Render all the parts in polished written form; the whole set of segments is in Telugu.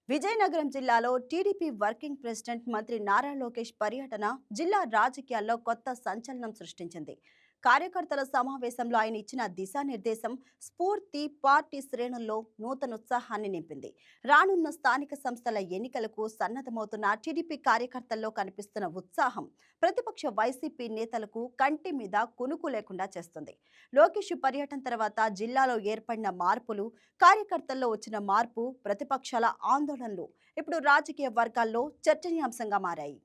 విజయనగరం జిల్లాలో టీడీపీ వర్కింగ్ ప్రెసిడెంట్ మంత్రి నారా లోకేష్ పర్యటన జిల్లా రాజకీయాల్లో కొత్త సంచలనం సృష్టించింది. కార్యకర్తల సమావేశంలో ఆయన ఇచ్చిన దిశానిర్దేశం స్ఫూర్తి పార్టీ శ్రేణుల్లో నూతనోత్సాహాన్ని నింపింది. రానున్న స్థానిక సంస్థల ఎన్నికలకు సన్నద్ధమవుతున్న టీడీపీ కార్యకర్తల్లో కనిపిస్తున్న ఉత్సాహం ప్రతిపక్ష వైసీపీ నేతలకు కంటి మీద కునుకు లేకుండా చేస్తుంది. లోకేష్ పర్యటన తర్వాత జిల్లాలో ఏర్పడిన మార్పులు, కార్యకర్తల్లో వచ్చిన మార్పు, ప్రతిపక్షాల ఆందోళనలు ఇప్పుడు రాజకీయ వర్గాల్లో చర్చనీయాంశంగా మారాయి.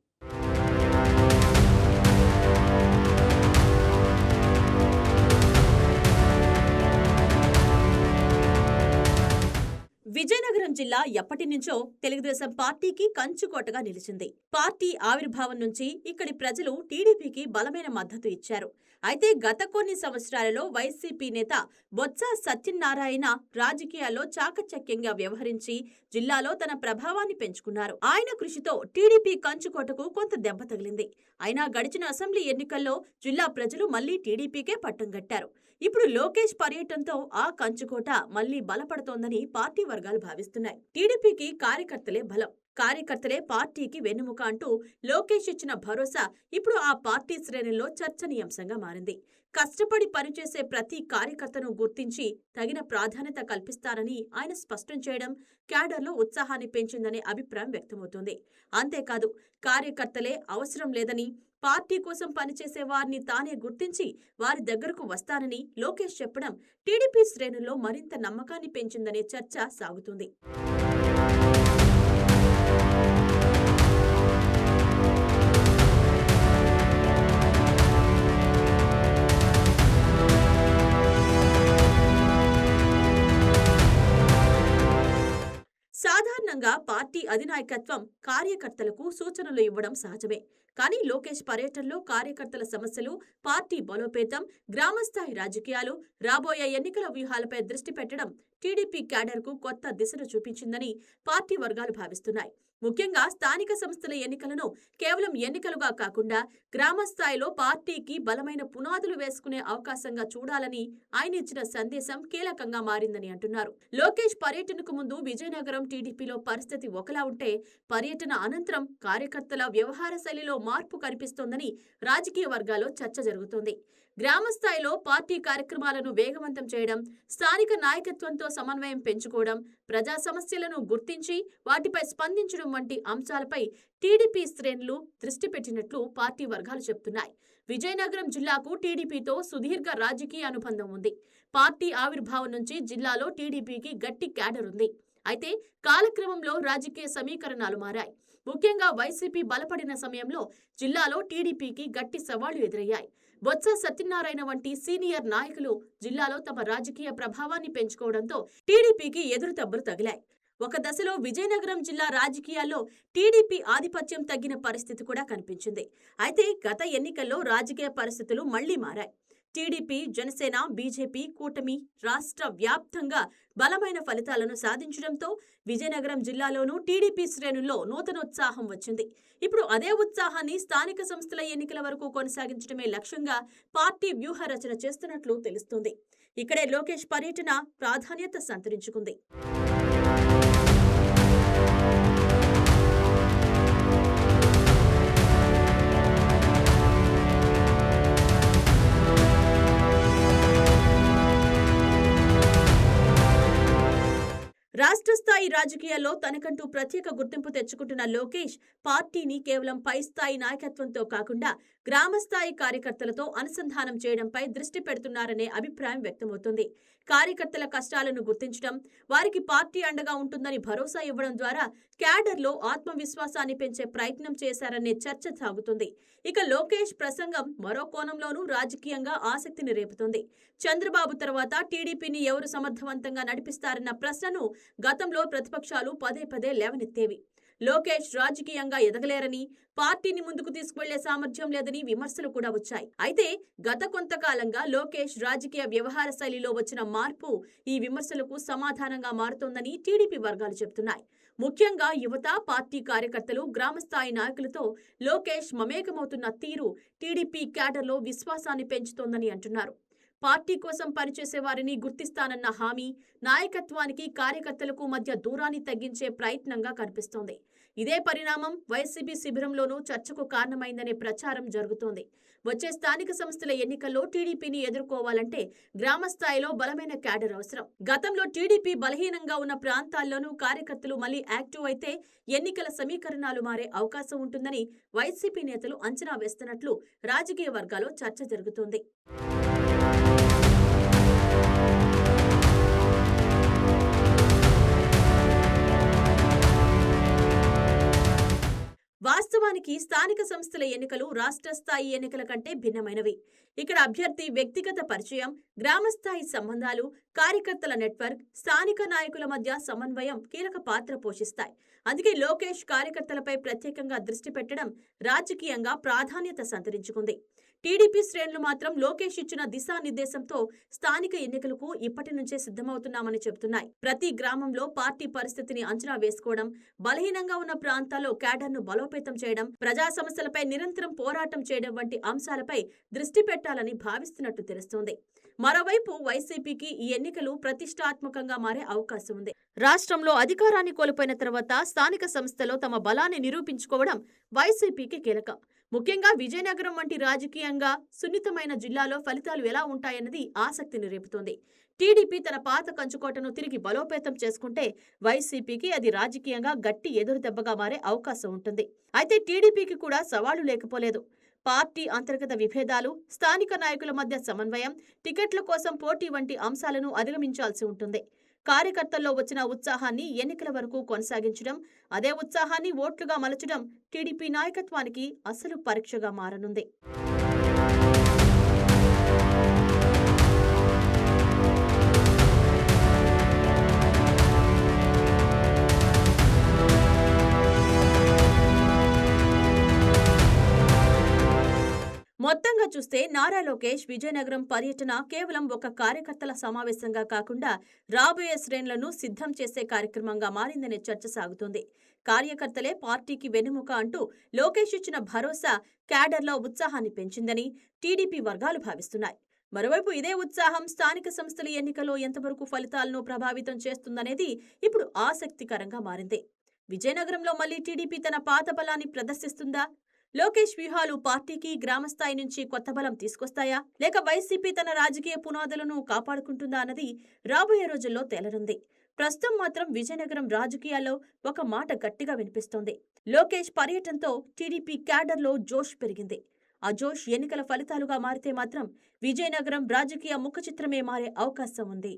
విజయనగరం జిల్లా ఎప్పటి నుంచో తెలుగుదేశం పార్టీకి కంచుకోటగా నిలిచింది. పార్టీ ఆవిర్భావం నుంచి ఇక్కడి ప్రజలు టీడీపీకి బలమైన మద్దతు ఇచ్చారు. అయితే గత కొన్ని సంవత్సరాలలో వైసీపీ నేత బొత్స సత్యనారాయణ రాజకీయాల్లో చాకచక్యంగా వ్యవహరించి జిల్లాలో తన ప్రభావాన్ని పెంచుకున్నారు. ఆయన కృషితో టీడీపీ కంచుకోటకు కొంత దెబ్బ తగిలింది. అయినా గడిచిన అసెంబ్లీ ఎన్నికల్లో జిల్లా ప్రజలు మళ్లీ టీడీపీకే పట్టం కట్టారు. ఇప్పుడు లోకేష్ పర్యటనతో ఆ కంచుకోట మళ్లీ బలపడుతోందని పార్టీ వర్గాలు భావిస్తున్నాయి. టీడీపీకి కార్యకర్తలే బలం, కార్యకర్తలే పార్టీకి వెన్నెముక అంటూ లోకేష్ ఇచ్చిన భరోసా ఇప్పుడు ఆ పార్టీ శ్రేణుల్లో చర్చనీయాంశంగా మారింది. కష్టపడి పనిచేసే ప్రతి కార్యకర్తను గుర్తించి తగిన ప్రాధాన్యత కల్పిస్తారని ఆయన స్పష్టం చేయడం క్యాడర్లో ఉత్సాహాన్ని పెంచిందనే అభిప్రాయం వ్యక్తమవుతోంది. అంతేకాదు, కార్యకర్తలే అవసరం లేదని, పార్టీ కోసం పనిచేసే వారిని తానే గుర్తించి వారి దగ్గరకు వస్తానని లోకేష్ చెప్పడం టీడీపీ శ్రేణుల్లో మరింత నమ్మకాన్ని పెంచిందనే చర్చ సాగుతుంది. సాధారణంగా పార్టీ అధినాయకత్వం కార్యకర్తలకు సూచనలు ఇవ్వడం సహజమే. కానీ లోకేష్ పర్యటనలో కార్యకర్తల సమస్యలు, పార్టీ బలోపేతం, గ్రామస్థాయి రాజకీయాలు, రాబోయే ఎన్నికల వ్యూహాలపై దృష్టి పెట్టడం టీడీపీ క్యాడర్కు కొత్త దిశను చూపించిందని పార్టీ వర్గాలు భావిస్తున్నాయి. ముఖ్యంగా స్థానిక సంస్థల ఎన్నికలను కేవలం ఎన్నికలుగా కాకుండా గ్రామస్థాయిలో పార్టీకి బలమైన పునాదులు వేసుకునే అవకాశంగా చూడాలని ఆయన ఇచ్చిన సందేశం కీలకంగా మారిందని అంటున్నారు. లోకేష్ పర్యటనకు ముందు విజయనగరం టీడీపీలో పరిస్థితి ఒకలా ఉంటే, పర్యటన అనంతరం కార్యకర్తల వ్యవహార శైలిలో మార్పు కనిపిస్తోందని రాజకీయ వర్గాల్లో చర్చ జరుగుతోంది. గ్రామస్థాయిలో పార్టీ కార్యక్రమాలను వేగవంతం చేయడం, స్థానిక నాయకత్వంతో సమన్వయం పెంచుకోవడం, ప్రజా సమస్యలను గుర్తించి వాటిపై స్పందించడం వంటి అంశాలపై టీడీపీ శ్రేణులు దృష్టి పెట్టినట్లు పార్టీ వర్గాలు చెబుతున్నాయి. విజయనగరం జిల్లాకు టీడీపీతో సుదీర్ఘ రాజకీయ అనుబంధం ఉంది. పార్టీ ఆవిర్భావం నుంచి జిల్లాలో టీడీపీకి గట్టి క్యాడర్ ఉంది. అయితే కాలక్రమంలో రాజకీయ సమీకరణాలు మారాయి. ముఖ్యంగా వైసీపీ బలపడిన సమయంలో జిల్లాలో టీడీపీకి గట్టి సవాళ్లు ఎదురయ్యాయి. బొత్స సత్యనారాయణ వంటి సీనియర్ నాయకులు జిల్లాలో తమ రాజకీయ ప్రభావాన్ని పెంచుకోవడంతో టీడీపీకి ఎదురుదెబ్బలు తగిలాయి. ఒక దశలో విజయనగరం జిల్లా రాజకీయాల్లో టీడీపీ ఆధిపత్యం తగ్గిన పరిస్థితి కూడా కనిపించింది. అయితే గత ఎన్నికల్లో రాజకీయ పరిస్థితులు మళ్లీ మారాయి. టీడీపీ, జనసేన, బీజేపీ కూటమి రాష్ట్ర వ్యాప్తంగా బలమైన ఫలితాలను సాధించడంతో విజయనగరం జిల్లాలోనూ టీడీపీ శ్రేణుల్లో నూతనోత్సాహం వచ్చింది. ఇప్పుడు అదే ఉత్సాహాన్ని స్థానిక సంస్థల ఎన్నికల వరకు కొనసాగించడమే లక్ష్యంగా పార్టీ వ్యూహ రచన చేస్తున్నట్లు తెలుస్తోంది. ఇక్కడే లోకేష్ పర్యటన ప్రాధాన్యత సంతరించుకుంది. రాష్ట్ర స్థాయి రాజకీయాల్లో తనకంటూ ప్రత్యేక గుర్తింపు తెచ్చుకుంటున్న లోకేష్ పార్టీని కేవలం పై స్థాయి నాయకత్వంతో కాకుండా గ్రామస్థాయి కార్యకర్తలతో అనుసంధానం చేయడంపై దృష్టి పెడుతున్నారనే అభిప్రాయం వ్యక్తమవుతుంది. కార్యకర్తల కష్టాలను గుర్తించడం, వారికి పార్టీ అండగా ఉంటుందని భరోసా ఇవ్వడం ద్వారా క్యాడర్లో ఆత్మవిశ్వాసాన్ని పెంచే ప్రయత్నం చేశారనే చర్చ సాగుతుంది. ఇక లోకేష్ ప్రసంగం మరో కోణంలోనూ రాజకీయంగా ఆసక్తిని రేపుతోంది. చంద్రబాబు తర్వాత టీడీపీని ఎవరు సమర్థవంతంగా నడిపిస్తారన్న ప్రశ్నను గతంలో ప్రతిపక్షాలు పదే పదే లేవనెత్తేవి. లోకేష్ రాజకీయంగా ఎదగలేరని, పార్టీని ముందుకు తీసుకువెళ్లే సామర్థ్యం లేదని విమర్శలు కూడా వచ్చాయి. అయితే గత కొంతకాలంగా లోకేష్ రాజకీయ వ్యవహార శైలిలో వచ్చిన మార్పు ఈ విమర్శలకు సమాధానంగా మారుతోందని టీడీపీ వర్గాలు చెబుతున్నాయి. ముఖ్యంగా యువత, పార్టీ కార్యకర్తలు, గ్రామస్థాయి నాయకులతో లోకేష్ మమేకమవుతున్న తీరు టీడీపీ క్యాడర్లో విశ్వాసాన్ని పెంచుతోందని అంటున్నారు. పార్టీ కోసం పనిచేసే వారిని గుర్తిస్తానన్న హామీ నాయకత్వానికి కార్యకర్తలకు మధ్య దూరాన్ని తగ్గించే ప్రయత్నంగా కనిపిస్తోంది. ఇదే పరిణామం వైసీపీ శిబిరంలోనూ చర్చకు కారణమైందనే ప్రచారం జరుగుతోంది. వచ్చే స్థానిక సంస్థల ఎన్నికల్లో టీడీపీని ఎదుర్కోవాలంటే గ్రామ స్థాయిలో బలమైన క్యాడర్ అవసరం. గతంలో టీడీపీ బలహీనంగా ఉన్న ప్రాంతాల్లోనూ కార్యకర్తలు మళ్లీ యాక్టివ్ అయితే ఎన్నికల సమీకరణాలు మారే అవకాశం ఉంటుందని వైసీపీ నేతలు అంచనా వేస్తున్నట్లు రాజకీయ వర్గాల్లో చర్చ జరుగుతోంది. వాస్తవానికి స్థానిక సంస్థల ఎన్నికలు రాష్ట్ర స్థాయి ఎన్నికల కంటే భిన్నమైనవి. ఇక్కడ అభ్యర్థి వ్యక్తిగత పరిచయం, గ్రామస్థాయి సంబంధాలు, కార్యకర్తల నెట్వర్క్, స్థానిక నాయకుల మధ్య సమన్వయం కీలక పాత్ర పోషిస్తాయి. అందుకే లోకేష్ కార్యకర్తలపై ప్రత్యేకంగా దృష్టి పెట్టడం రాజకీయంగా ప్రాధాన్యత సంతరించుకుంది. టీడీపీ శ్రేణులు మాత్రం లోకేష్ ఇచ్చిన దిశానిర్దేశంతో స్థానిక ఎన్నికలకు ఇప్పటి నుంచే సిద్ధమవుతున్నామని చెబుతున్నాయి. ప్రతి గ్రామంలో పార్టీ పరిస్థితిని అంచనా వేసుకోవడం, బలహీనంగా ఉన్న ప్రాంతాల్లో క్యాడర్ను బలోపేతం చేయడం, ప్రజా సమస్యలపై నిరంతరం పోరాటం చేయడం వంటి అంశాలపై దృష్టి పెట్టాలని భావిస్తున్నట్టు తెలుస్తోంది. మరోవైపు వైసీపీకి ఈ ఎన్నికలు ప్రతిష్టాత్మకంగా మారే అవకాశం ఉంది. రాష్ట్రంలో అధికారాన్ని కోల్పోయిన తర్వాత స్థానిక సంస్థలో తమ బలాన్ని నిరూపించుకోవడం వైసీపీకి కీలకం. ముఖ్యంగా విజయనగరం వంటి రాజకీయంగా సున్నితమైన జిల్లాలో ఫలితాలు ఎలా ఉంటాయన్నది ఆసక్తిని రేపుతోంది. టీడీపీ తన పాత కంచుకోటను తిరిగి బలోపేతం చేసుకుంటే వైసీపీకి అది రాజకీయంగా గట్టి ఎదురుదెబ్బగా మారే అవకాశం ఉంటుంది. అయితే టీడీపీకి కూడా సవాళ్లు లేకపోలేదు. పార్టీ అంతర్గత విభేదాలు, స్థానిక నాయకుల మధ్య సమన్వయం, టికెట్ల కోసం పోటీ వంటి అంశాలను అధిగమించాల్సి ఉంటుంది. కార్యకర్తల్లో వచ్చిన ఉత్సాహాన్ని ఎన్నికల వరకు కొనసాగించడం, అదే ఉత్సాహాన్ని ఓట్లుగా మలచడం టీడీపీ నాయకత్వానికి అసలు పరీక్షగా మారనుంది. మొత్తంగా చూస్తే నారా లోకేష్ విజయనగరం పర్యటన కేవలం ఒక కార్యకర్తల సమావేశంగా కాకుండా రాబోయే శ్రేణులను సిద్ధం చేసే కార్యక్రమంగా మారిందనే చర్చ సాగుతోంది. కార్యకర్తలే పార్టీకి వెన్నెముక అంటూ లోకేష్ ఇచ్చిన భరోసా క్యాడర్లో ఉత్సాహాన్ని పెంచిందని టీడీపీ వర్గాలు భావిస్తున్నాయి. మరోవైపు ఇదే ఉత్సాహం స్థానిక సంస్థల ఎన్నికల్లో ఎంతవరకు ఫలితాలను ప్రభావితం చేస్తుందనేది ఇప్పుడు ఆసక్తికరంగా మారింది. విజయనగరంలో మళ్లీ టీడీపీ తన పాత బలాన్ని ప్రదర్శిస్తుందా? లోకేష్ వ్యూహాలు పార్టీకి గ్రామస్థాయి నుంచి కొత్త బలం తీసుకొస్తాయా, లేక వైసీపీ తన రాజకీయ పునాదులను కాపాడుకుంటుందా అన్నది రాబోయే రోజుల్లో తేలనుంది. ప్రస్తుతం మాత్రం విజయనగరం రాజకీయాల్లో ఒక మాట గట్టిగా వినిపిస్తోంది. లోకేష్ పర్యటనతో టీడీపీ క్యాడర్లో జోష్ పెరిగింది. ఆ జోష్ ఎన్నికల ఫలితాలుగా మారితే మాత్రం విజయనగరం రాజకీయ ముఖచిత్రమే మారే అవకాశం ఉంది.